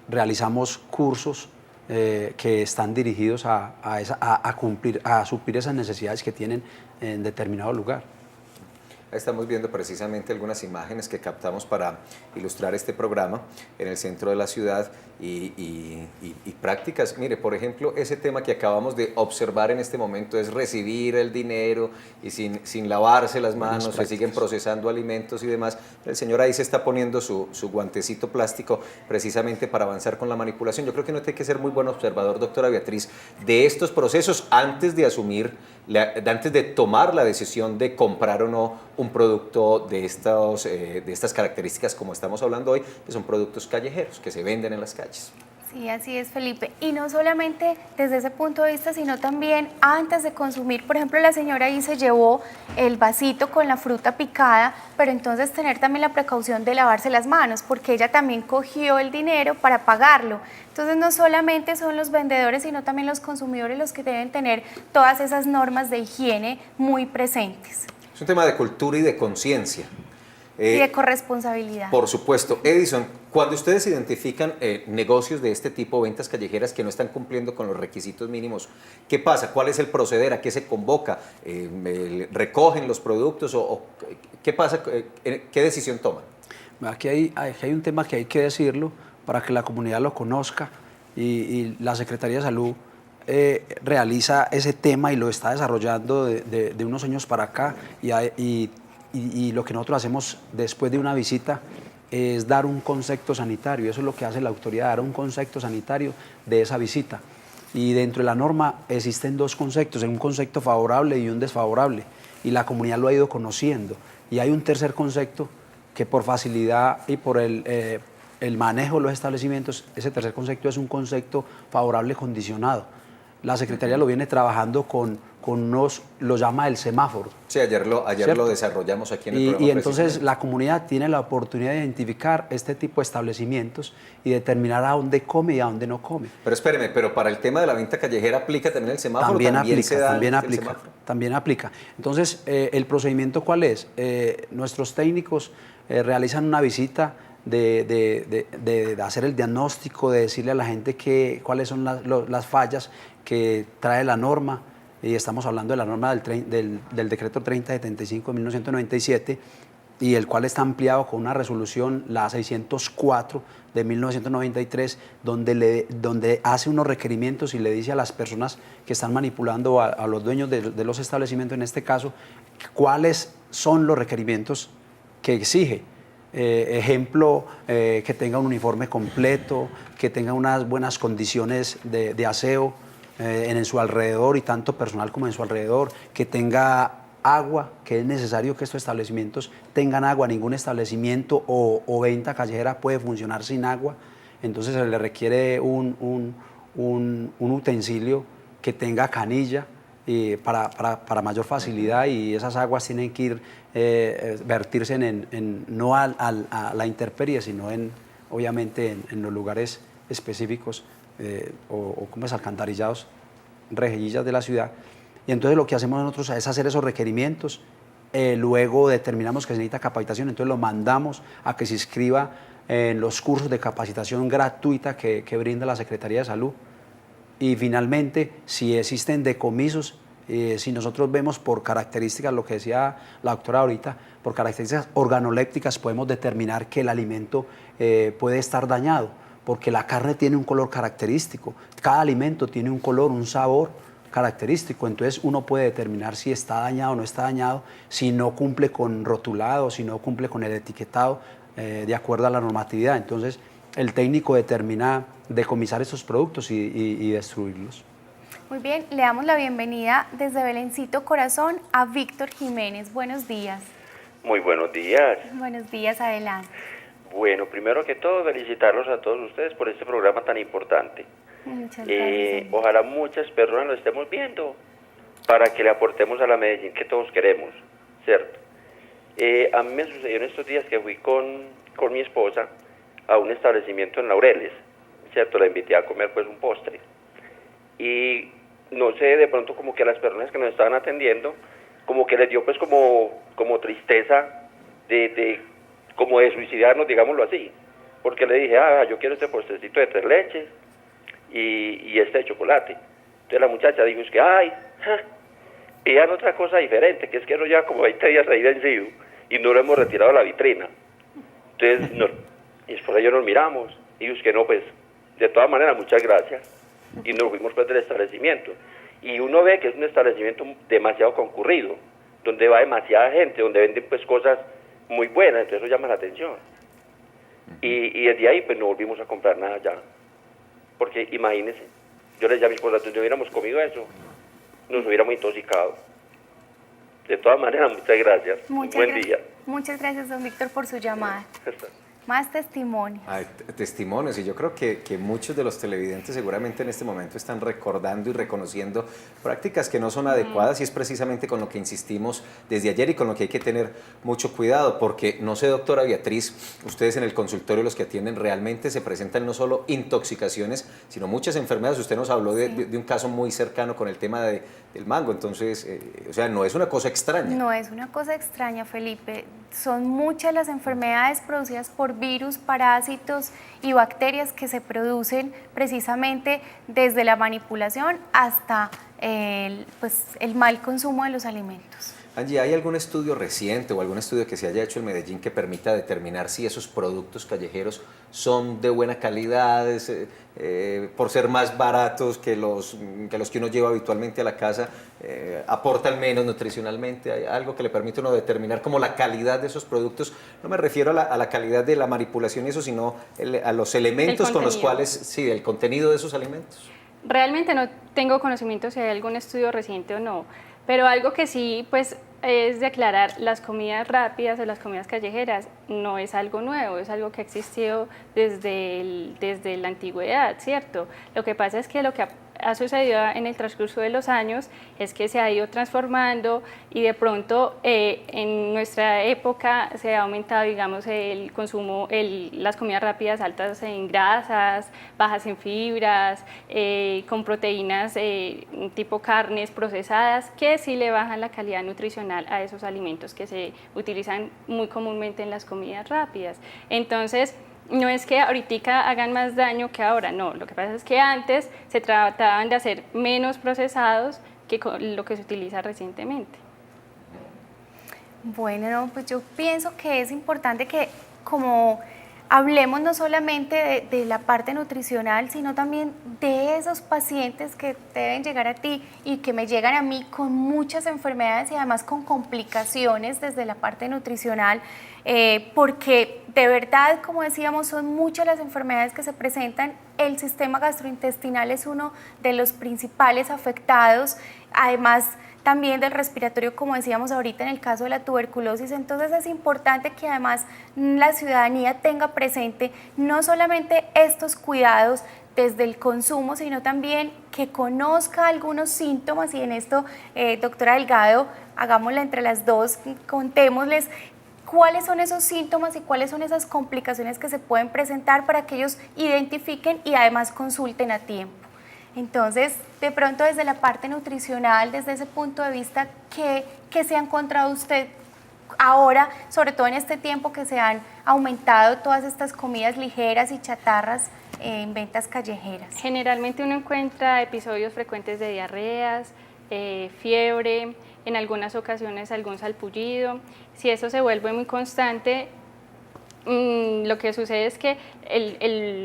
realizamos cursos que están dirigidos a suplir esas necesidades que tienen en determinado lugar. Estamos viendo precisamente algunas imágenes que captamos para ilustrar este programa en el centro de la ciudad y prácticas. Mire, por ejemplo, ese tema que acabamos de observar en este momento es recibir el dinero y sin lavarse las manos, se siguen procesando alimentos y demás. El señor ahí se está poniendo su guantecito plástico precisamente para avanzar con la manipulación. Yo creo que no hay que ser muy buen observador, doctora Beatriz, de estos procesos antes de asumir, antes de tomar la decisión de comprar o no un producto de estas características como estamos hablando hoy, que son productos callejeros, que se venden en las calles. Sí, así es, Felipe. Y no solamente desde ese punto de vista, sino también antes de consumir. Por ejemplo, la señora ahí se llevó el vasito con la fruta picada, pero entonces tener también la precaución de lavarse las manos, porque ella también cogió el dinero para pagarlo. Entonces, no solamente son los vendedores, sino también los consumidores los que deben tener todas esas normas de higiene muy presentes. Es un tema de cultura y de conciencia. Y de corresponsabilidad. Por supuesto. Edison, cuando ustedes identifican negocios de este tipo, ventas callejeras que no están cumpliendo con los requisitos mínimos, ¿qué pasa? ¿Cuál es el proceder? ¿A qué se convoca? ¿Recogen los productos? ¿O qué pasa? ¿Qué decisión toman? Aquí hay un tema que hay que decirlo para que la comunidad lo conozca y la Secretaría de Salud realiza ese tema y lo está desarrollando de unos años para acá y lo que nosotros hacemos después de una visita es dar un concepto sanitario. Eso es lo que hace la autoridad, dar un concepto sanitario de esa visita. Y dentro de la norma existen dos conceptos, un concepto favorable y un desfavorable, y la comunidad lo ha ido conociendo. Y hay un tercer concepto que por facilidad y por el manejo de los establecimientos, ese tercer concepto es un concepto favorable condicionado. La Secretaría lo viene trabajando lo llama el semáforo. Sí, ayer lo desarrollamos aquí en el programa. Y entonces la comunidad tiene la oportunidad de identificar este tipo de establecimientos y determinar a dónde come y a dónde no come. Pero espéreme, pero para el tema de la venta callejera ¿aplica también el semáforo? También aplica. Entonces, ¿el procedimiento cuál es? Nuestros técnicos realizan una visita de hacer el diagnóstico, de decirle a la gente cuáles son las fallas que trae la norma, y estamos hablando de la norma del decreto 3075 de 1997, y el cual está ampliado con una resolución, la 604 de 1993, donde hace unos requerimientos y le dice a las personas que están manipulando, a los dueños de los establecimientos en este caso, cuáles son los requerimientos que exige. Ejemplo, que tenga un uniforme completo, que tenga unas buenas condiciones de aseo en su alrededor, y tanto personal como en su alrededor, que tenga agua, que es necesario que estos establecimientos tengan agua. Ningún establecimiento o venta callejera puede funcionar sin agua, entonces se le requiere un utensilio que tenga canilla para mayor facilidad, y esas aguas tienen que vertirse no a la intemperie, sino obviamente en los lugares específicos o como es, alcantarillados, rejillas de la ciudad. Y entonces lo que hacemos nosotros es hacer esos requerimientos, luego determinamos que se necesita capacitación, entonces lo mandamos a que se inscriba en los cursos de capacitación gratuita que brinda la Secretaría de Salud. Y finalmente, si existen decomisos, si nosotros vemos por características, lo que decía la doctora ahorita, por características organolépticas podemos determinar que el alimento puede estar dañado, porque la carne tiene un color característico, cada alimento tiene un color, un sabor característico, entonces uno puede determinar si está dañado o no está dañado, si no cumple con rotulado, si no cumple con el etiquetado de acuerdo a la normatividad. Entonces el técnico determina decomisar estos productos y destruirlos. Muy bien, le damos la bienvenida desde Belencito Corazón a Víctor Jiménez. Buenos días. Muy buenos días. Buenos días, adelante. Bueno, primero que todo, felicitarlos a todos ustedes por este programa tan importante. Muchas gracias. Ojalá muchas personas lo estemos viendo para que le aportemos a la Medellín que todos queremos. ¿cierto? A mí me sucedió en estos días que fui con mi esposa a un establecimiento en Laureles, ¿cierto? La invité a comer pues un postre. Y no sé, de pronto como que a las personas que nos estaban atendiendo, como que les dio pues como tristeza como de suicidarnos, digámoslo así. Porque le dije, yo quiero este postrecito de 3 leches y este de chocolate. Entonces la muchacha dijo, es que, pidan otra cosa diferente, que es que no lleva como 20 días ahí vencido y no lo hemos retirado de la vitrina. Entonces, mi esposa y yo nos miramos y dijo, es que no, pues, de todas maneras, muchas gracias. Y nos fuimos pues del establecimiento. Y uno ve que es un establecimiento demasiado concurrido, donde va demasiada gente, donde venden pues cosas muy buenas, entonces eso llama la atención. Y desde ahí pues no volvimos a comprar nada ya. Porque imagínense, yo les decía a mi esposa, si no hubiéramos comido eso, nos hubiéramos intoxicado. De todas maneras, muchas gracias. Buen día. Muchas gracias, don Víctor, por su llamada. Más testimonios. Testimonios, y yo creo que muchos de los televidentes seguramente en este momento están recordando y reconociendo prácticas que no son adecuadas, y es precisamente con lo que insistimos desde ayer y con lo que hay que tener mucho cuidado, porque no sé, doctora Beatriz, ustedes en el consultorio, los que atienden, realmente se presentan no solo intoxicaciones, sino muchas enfermedades. Usted nos habló de un caso muy cercano con el tema del mango, entonces, o sea, no es una cosa extraña. No es una cosa extraña, Felipe. Son muchas las enfermedades producidas por virus, parásitos y bacterias que se producen precisamente desde la manipulación hasta el mal consumo de los alimentos. Angie, ¿hay algún estudio reciente o algún estudio que se haya hecho en Medellín que permita determinar si esos productos callejeros son de buena calidad, por ser más baratos que los que uno lleva habitualmente a la casa, aportan menos nutricionalmente? ¿Hay algo que le permite a uno determinar como la calidad de esos productos? No me refiero a la calidad de la manipulación y eso, sino a los elementos con los cuales, sí, el contenido de esos alimentos. Realmente no tengo conocimiento si hay algún estudio reciente o no, pero algo que sí, pues, es de aclarar, las comidas rápidas o las comidas callejeras no es algo nuevo, es algo que ha existido desde la antigüedad, ¿cierto? Lo que pasa es que lo que ha sucedido en el transcurso de los años es que se ha ido transformando y de pronto en nuestra época se ha aumentado, digamos, el consumo, las comidas rápidas altas en grasas, bajas en fibras, con proteínas tipo carnes procesadas, que sí le bajan la calidad nutricional a esos alimentos que se utilizan muy comúnmente en las comidas rápidas. Entonces, no es que ahorita hagan más daño que ahora, no. Lo que pasa es que antes se trataban de hacer menos procesados que lo que se utiliza recientemente. Bueno, pues yo pienso que es importante que como hablemos no solamente de la parte nutricional, sino también de esos pacientes que deben llegar a ti y que me llegan a mí con muchas enfermedades y además con complicaciones desde la parte nutricional, porque de verdad, como decíamos, son muchas las enfermedades que se presentan. El sistema gastrointestinal es uno de los principales afectados, además también del respiratorio, como decíamos ahorita en el caso de la tuberculosis. Entonces es importante que además la ciudadanía tenga presente no solamente estos cuidados desde el consumo, sino también que conozca algunos síntomas, y en esto, doctora Delgado, hagámosla entre las dos, contémosles cuáles son esos síntomas y cuáles son esas complicaciones que se pueden presentar para que ellos identifiquen y además consulten a tiempo. Entonces, de pronto desde la parte nutricional, desde ese punto de vista, ¿qué se ha encontrado usted ahora, sobre todo en este tiempo que se han aumentado todas estas comidas ligeras y chatarras en ventas callejeras? Generalmente uno encuentra episodios frecuentes de diarreas, fiebre, en algunas ocasiones algún salpullido. Si eso se vuelve muy constante, lo que sucede es que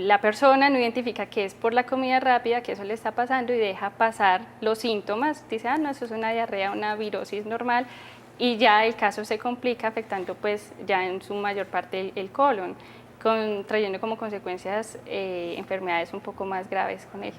la persona no identifica que es por la comida rápida, que eso le está pasando, y deja pasar los síntomas. Dice, no, eso es una diarrea, una virosis normal, y ya el caso se complica, afectando pues ya en su mayor parte el colon, trayendo como consecuencias enfermedades un poco más graves con él.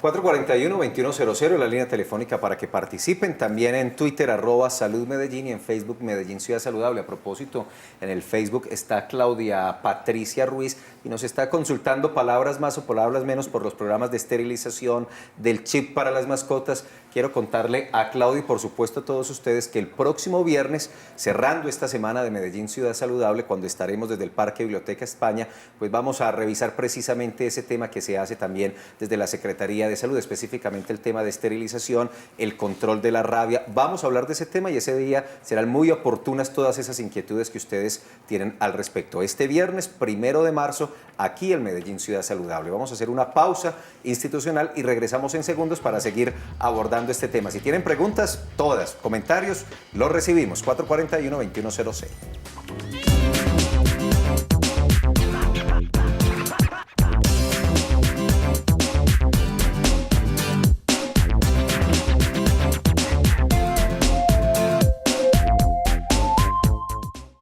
441-2100, la línea telefónica para que participen. También en Twitter, @saludmedellín, y en Facebook, Medellín Ciudad Saludable. A propósito, en el Facebook está Claudia Patricia Ruiz y nos está consultando palabras más o palabras menos por los programas de esterilización, del chip para las mascotas. Quiero contarle a Claudia y por supuesto a todos ustedes que el próximo viernes, cerrando esta semana de Medellín Ciudad Saludable, cuando estaremos desde el Parque Biblioteca España, pues vamos a revisar precisamente ese tema que se hace también desde la Secretaría de Salud, específicamente el tema de esterilización, el control de la rabia. Vamos a hablar de ese tema y ese día serán muy oportunas todas esas inquietudes que ustedes tienen al respecto. Este viernes 1 de marzo, aquí en Medellín Ciudad Saludable. Vamos a hacer una pausa institucional y regresamos en segundos para seguir abordando este tema. Si tienen preguntas, todas, comentarios, los recibimos. 441-2100.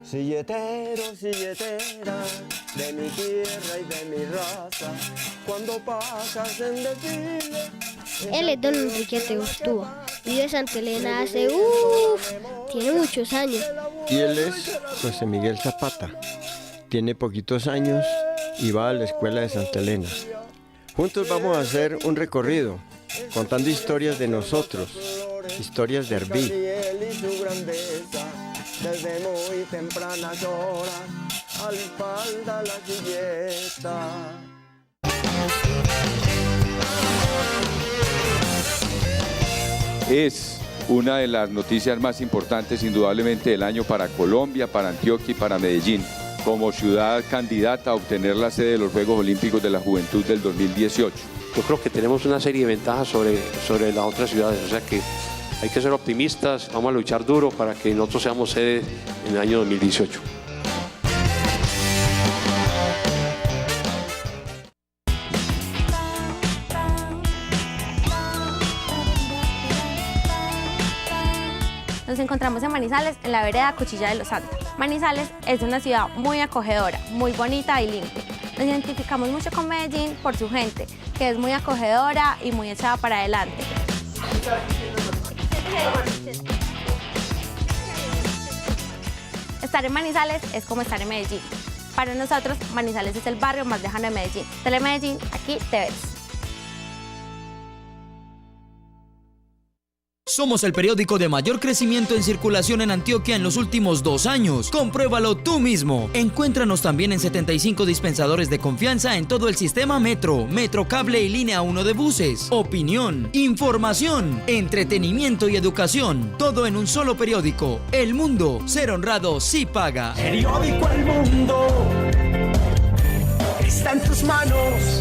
Silletero, silletera, de mi tierra y de mi raza, cuando pasas en desfile. Él es don Enrique Urtúa, vive en Santa Elena hace, tiene muchos años. Y él es José Miguel Zapata, tiene poquitos años y va a la escuela de Santa Elena. Juntos vamos a hacer un recorrido, contando historias de nosotros, historias de Herbí. Desde muy tempranas horas, al espalda la silleta. Es una de las noticias más importantes indudablemente del año para Colombia, para Antioquia y para Medellín, como ciudad candidata a obtener la sede de los Juegos Olímpicos de la Juventud del 2018. Yo creo que tenemos una serie de ventajas sobre las otras ciudades, o sea que hay que ser optimistas, vamos a luchar duro para que nosotros seamos sede en el año 2018. Nos encontramos en Manizales, en la vereda Cuchilla de los Santos. Manizales es una ciudad muy acogedora, muy bonita y limpia. Nos identificamos mucho con Medellín por su gente, que es muy acogedora y muy echada para adelante. Estar en Manizales es como estar en Medellín. Para nosotros, Manizales es el barrio más lejano de Medellín. Telemedellín, aquí te ves. Somos el periódico de mayor crecimiento en circulación en Antioquia en los últimos 2 años. Compruébalo tú mismo. Encuéntranos también en 75 dispensadores de confianza en todo el sistema Metro, Metrocable y Línea 1 de buses. Opinión, información, entretenimiento y educación. Todo en un solo periódico. El Mundo, ser honrado sí paga. Periódico El Mundo está en tus manos.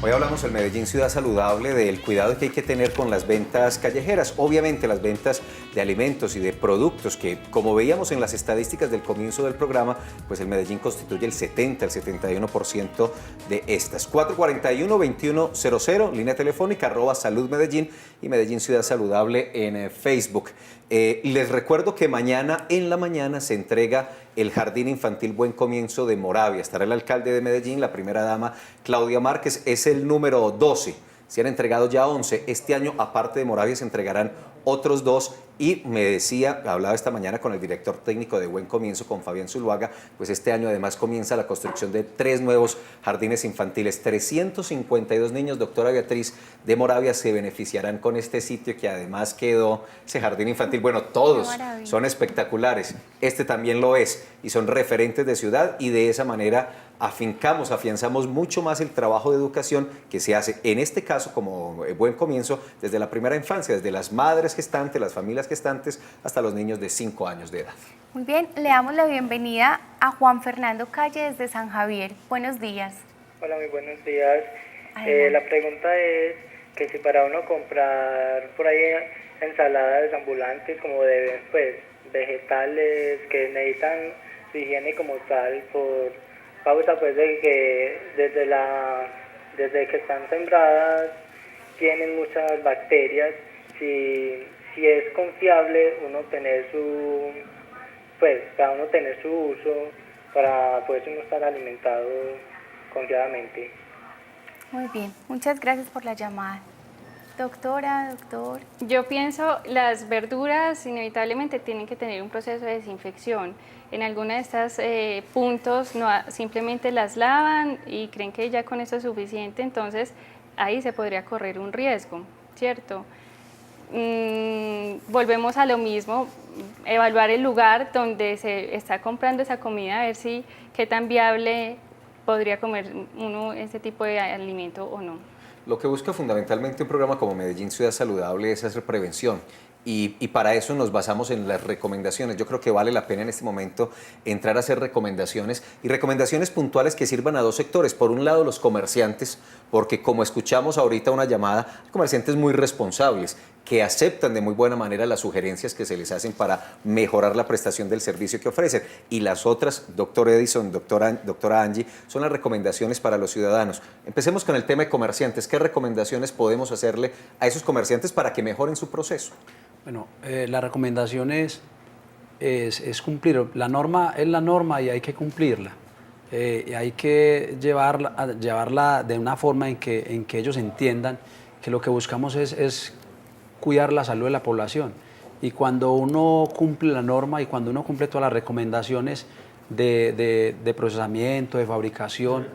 Hoy hablamos en Medellín Ciudad Saludable del cuidado que hay que tener con las ventas callejeras. Obviamente las ventas de alimentos y de productos que, como veíamos en las estadísticas del comienzo del programa, pues el Medellín constituye el 70, el 71% de estas. 441-2100, línea telefónica, @saludmedellín y Medellín Ciudad Saludable en Facebook. Les recuerdo que mañana en la mañana se entrega el Jardín Infantil Buen Comienzo de Moravia. Estará el alcalde de Medellín, la primera dama Claudia Márquez, es el número 12. Se han entregado ya 11. Este año, aparte de Moravia, se entregarán otros 2. Y me decía, hablaba esta mañana con el director técnico de Buen Comienzo, con Fabián Zuluaga, pues este año además comienza la construcción de 3 nuevos jardines infantiles. 352 niños, doctora Beatriz, de Moravia se beneficiarán con este sitio que además quedó, ese jardín infantil. Bueno, todos son espectaculares. Este también lo es y son referentes de ciudad y de esa manera afianzamos mucho más el trabajo de educación que se hace, en este caso como Buen Comienzo, desde la primera infancia, desde las madres gestantes, las familias gestantes, hasta los niños de 5 años de edad. Muy bien, le damos la bienvenida a Juan Fernando Calle desde San Javier. Buenos días. Hola, muy buenos días. La pregunta es que si para uno comprar por ahí ensaladas ambulantes como de vegetales que necesitan su higiene como tal, por causa pues de que desde la desde que están sembradas tienen muchas bacterias. Si es confiable uno tener cada uno tener su uso para poder uno estar alimentado confiadamente. Muy bien, muchas gracias por la llamada. Doctora, doctor. Yo pienso las verduras inevitablemente tienen que tener un proceso de desinfección. En algunos de estos puntos simplemente las lavan y creen que ya con eso es suficiente, entonces ahí se podría correr un riesgo, ¿cierto? Volvemos a lo mismo, evaluar el lugar donde se está comprando esa comida, a ver qué tan viable podría comer uno ese tipo de alimento o no. Lo que busca fundamentalmente un programa como Medellín Ciudad Saludable es hacer prevención. Y para eso nos basamos en las recomendaciones. Yo creo que vale la pena en este momento entrar a hacer recomendaciones y recomendaciones puntuales que sirvan a dos sectores. Por un lado, los comerciantes, porque como escuchamos ahorita una llamada, hay comerciantes muy responsables que aceptan de muy buena manera las sugerencias que se les hacen para mejorar la prestación del servicio que ofrecen. Y las otras, doctor Edison, doctora Angie, son las recomendaciones para los ciudadanos. Empecemos con el tema de comerciantes. ¿Qué recomendaciones podemos hacerle a esos comerciantes para que mejoren su proceso? Bueno, la recomendación es cumplir. La norma es la norma y hay que cumplirla. Y hay que llevarla de una forma en que ellos entiendan que lo que buscamos es cuidar la salud de la población. Y cuando uno cumple la norma y cuando uno cumple todas las recomendaciones de procesamiento, de fabricación,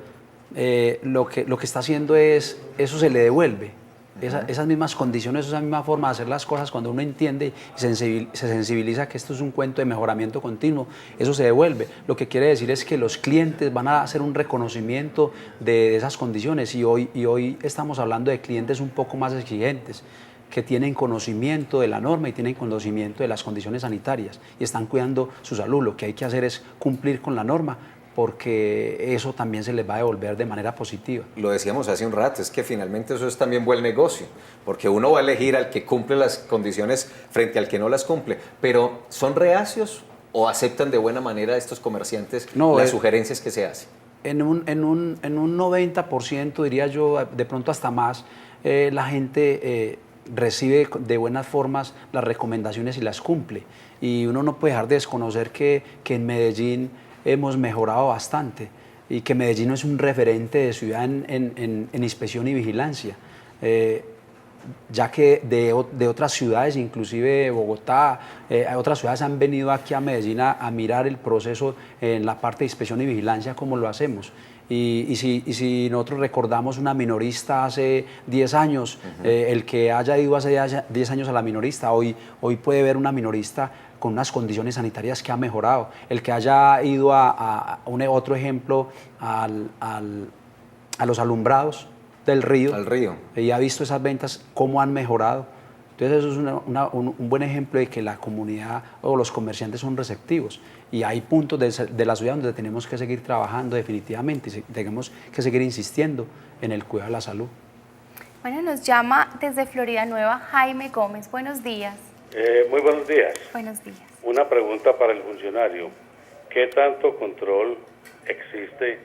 lo que está haciendo es, eso se le devuelve. Esas mismas condiciones, esa misma forma de hacer las cosas, cuando uno entiende y se sensibiliza que esto es un cuento de mejoramiento continuo, eso se devuelve. Lo que quiere decir es que los clientes van a hacer un reconocimiento de esas condiciones y hoy estamos hablando de clientes un poco más exigentes, que tienen conocimiento de la norma y tienen conocimiento de las condiciones sanitarias y están cuidando su salud. Lo que hay que hacer es cumplir con la norma, porque eso también se les va a devolver de manera positiva. Lo decíamos hace un rato, es que finalmente eso es también buen negocio, porque uno va a elegir al que cumple las condiciones frente al que no las cumple, pero ¿son reacios o aceptan de buena manera estos comerciantes las sugerencias que se hacen? En un 90%, diría yo, de pronto hasta más, la gente recibe de buenas formas las recomendaciones y las cumple. Y uno no puede dejar de desconocer que en Medellín hemos mejorado bastante y que Medellín es un referente de ciudad en inspección y vigilancia, ya que de otras ciudades, inclusive Bogotá, otras ciudades han venido aquí a Medellín a mirar el proceso en la parte de inspección y vigilancia como lo hacemos. Y si nosotros recordamos una minorista hace 10 años, el que haya ido hace 10 años a la minorista, hoy puede ver una minorista con unas condiciones sanitarias que ha mejorado. El que haya ido otro ejemplo, a los alumbrados del río, y ha visto esas ventas, cómo han mejorado. Entonces eso es un buen ejemplo de que la comunidad o los comerciantes son receptivos. Y hay puntos de la ciudad donde tenemos que seguir trabajando definitivamente y tenemos que seguir insistiendo en el cuidado de la salud. Bueno, nos llama desde Florida Nueva Jaime Gómez. Buenos días. Muy buenos días. Buenos días. Una pregunta para el funcionario. ¿Qué tanto control existe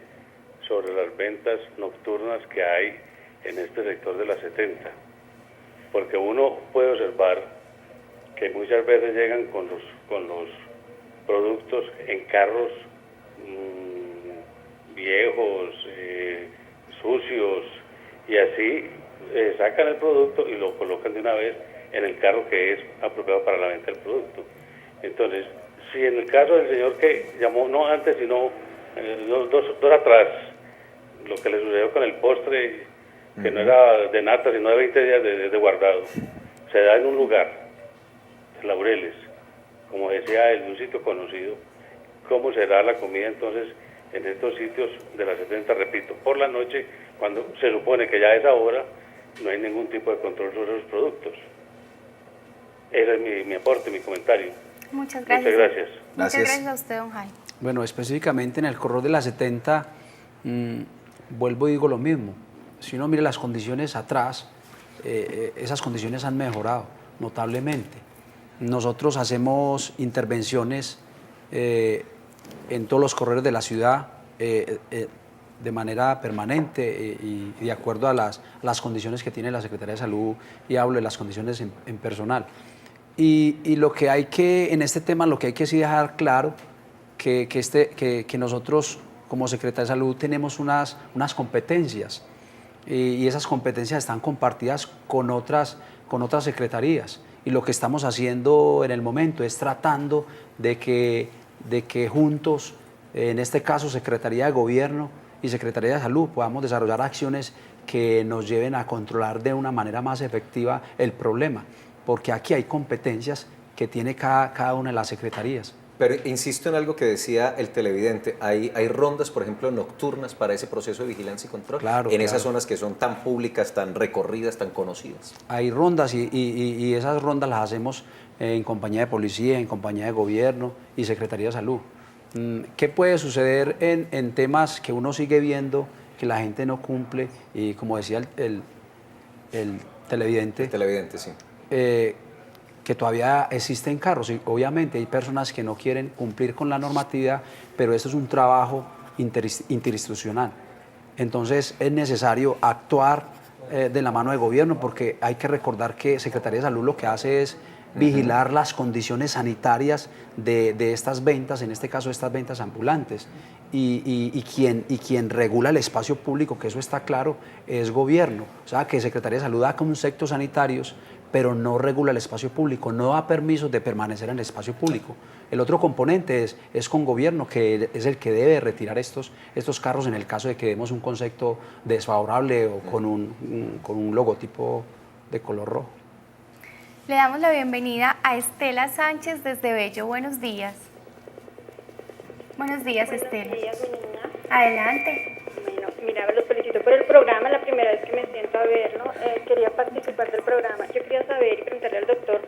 sobre las ventas nocturnas que hay en este sector de la 70? Porque uno puede observar que muchas veces llegan con los productos en carros viejos, sucios, y así sacan el producto y lo colocan de una vez en el carro que es apropiado para la venta del producto. Entonces, si en el caso del señor que llamó, no antes, sino dos atrás, lo que le sucedió con el postre, que no era de nata, sino de 20 días de guardado, se da en un lugar, Laureles, como decía, en un sitio conocido. ¿Cómo será la comida entonces en estos sitios de la 70, repito, por la noche, cuando se supone que ya a esa hora no hay ningún tipo de control sobre los productos? Ese es mi aporte, mi comentario. Muchas gracias. Muchas gracias. Muchas gracias a usted, don Jaime. Bueno, específicamente en el corredor de la 70, vuelvo y digo lo mismo. Si uno mira las condiciones atrás, esas condiciones han mejorado notablemente. Nosotros hacemos intervenciones en todos los corredores de la ciudad de manera permanente y de acuerdo a las condiciones que tiene la Secretaría de Salud, y hablo de las condiciones en personal. Y lo que hay que, en este tema, lo que hay que sí dejar claro, que nosotros como Secretaría de Salud tenemos unas competencias, y esas competencias están compartidas con otras secretarías, y lo que estamos haciendo en el momento es tratando de que juntos, en este caso Secretaría de Gobierno y Secretaría de Salud, podamos desarrollar acciones que nos lleven a controlar de una manera más efectiva el problema, porque aquí hay competencias que tiene cada una de las secretarías. Pero insisto en algo que decía el televidente, hay rondas, por ejemplo, nocturnas para ese proceso de vigilancia y control, claro, en esas zonas que son tan públicas, tan recorridas, tan conocidas. Hay rondas y esas rondas las hacemos en compañía de policía, en compañía de gobierno y Secretaría de Salud. ¿Qué puede suceder en temas que uno sigue viendo que la gente no cumple? Y como decía el televidente. El televidente, sí. Que todavía existen carros, y obviamente hay personas que no quieren cumplir con la normatividad, pero esto es un trabajo interinstitucional. Entonces es necesario actuar de la mano de gobierno, porque hay que recordar que Secretaría de Salud lo que hace es vigilar las condiciones sanitarias de estas ventas, en este caso estas ventas ambulantes, y quien regula el espacio público, que eso está claro, es gobierno. O sea, que Secretaría de Salud da conceptos sanitarios, pero no regula el espacio público, no da permisos de permanecer en el espacio público. El otro componente es con gobierno, que es el que debe retirar estos carros en el caso de que demos un concepto desfavorable o con un logotipo de color rojo. Le damos la bienvenida a Estela Sánchez desde Bello. Buenos días. Buenos días, Estela. Buenos días, Nina. Adelante. Bueno, mira, los felicito por el programa, la primera vez que me siento a verlo. Quería participar del programa. Yo quería saber y preguntarle al doctor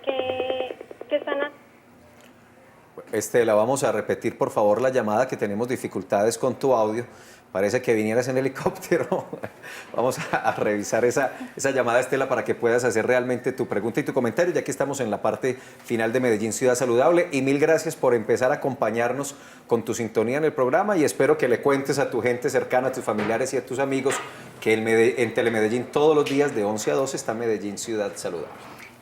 qué están haciendo. Estela, vamos a repetir por favor la llamada, que tenemos dificultades con tu audio. Parece que vinieras en helicóptero. Vamos a revisar esa llamada, Estela, para que puedas hacer realmente tu pregunta y tu comentario, ya que estamos en la parte final de Medellín Ciudad Saludable. Y mil gracias por empezar a acompañarnos con tu sintonía en el programa, y espero que le cuentes a tu gente cercana, a tus familiares y a tus amigos que en Telemedellín todos los días de 11 a 12 está Medellín Ciudad Saludable.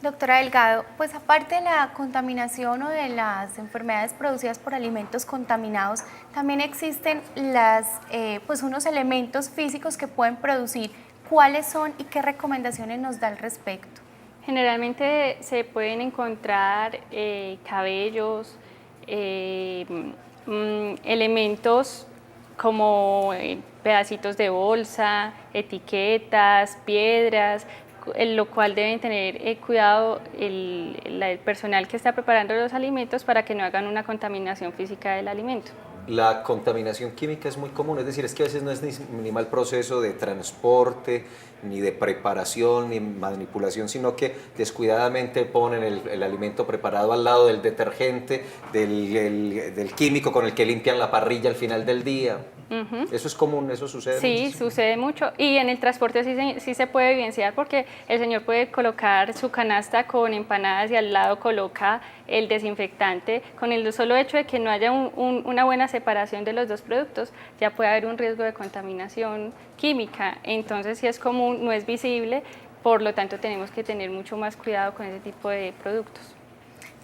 Doctora Delgado, pues aparte de la contaminación o de las enfermedades producidas por alimentos contaminados, también existen pues unos elementos físicos que pueden producir. ¿Cuáles son y qué recomendaciones nos da al respecto? Generalmente se pueden encontrar cabellos, elementos como pedacitos de bolsa, etiquetas, piedras, lo cual deben tener cuidado el personal que está preparando los alimentos para que no hagan una contaminación física del alimento. La contaminación química es muy común, es decir, es que a veces no es ni mal proceso de transporte, ni de preparación, ni manipulación, sino que descuidadamente ponen el alimento preparado al lado del detergente, del químico con el que limpian la parrilla al final del día. ¿Eso es común? ¿Eso sucede? Sí, muchísimo? sucede mucho, y en el transporte sí se puede evidenciar, porque el señor puede colocar su canasta con empanadas y al lado coloca el desinfectante. Con el solo hecho de que no haya una buena separación de los dos productos, ya puede haber un riesgo de contaminación química. Entonces, si es común, no es visible, por lo tanto tenemos que tener mucho más cuidado con ese tipo de productos.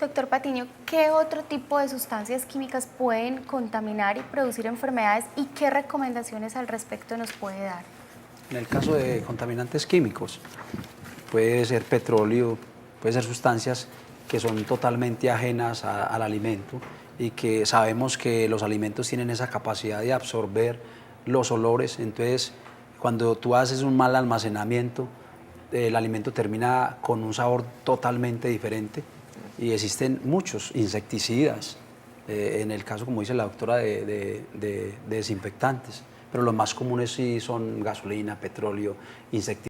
Doctor Patiño, ¿qué otro tipo de sustancias químicas pueden contaminar y producir enfermedades, y qué recomendaciones al respecto nos puede dar? En el caso de contaminantes químicos, puede ser petróleo, puede ser sustancias que son totalmente ajenas al alimento, y que sabemos que los alimentos tienen esa capacidad de absorber los olores. Entonces, cuando tú haces un mal almacenamiento, el alimento termina con un sabor totalmente diferente. Y existen muchos insecticidas, en el caso, como dice la doctora, de desinfectantes, pero los más comunes sí son gasolina, petróleo, insecticidas.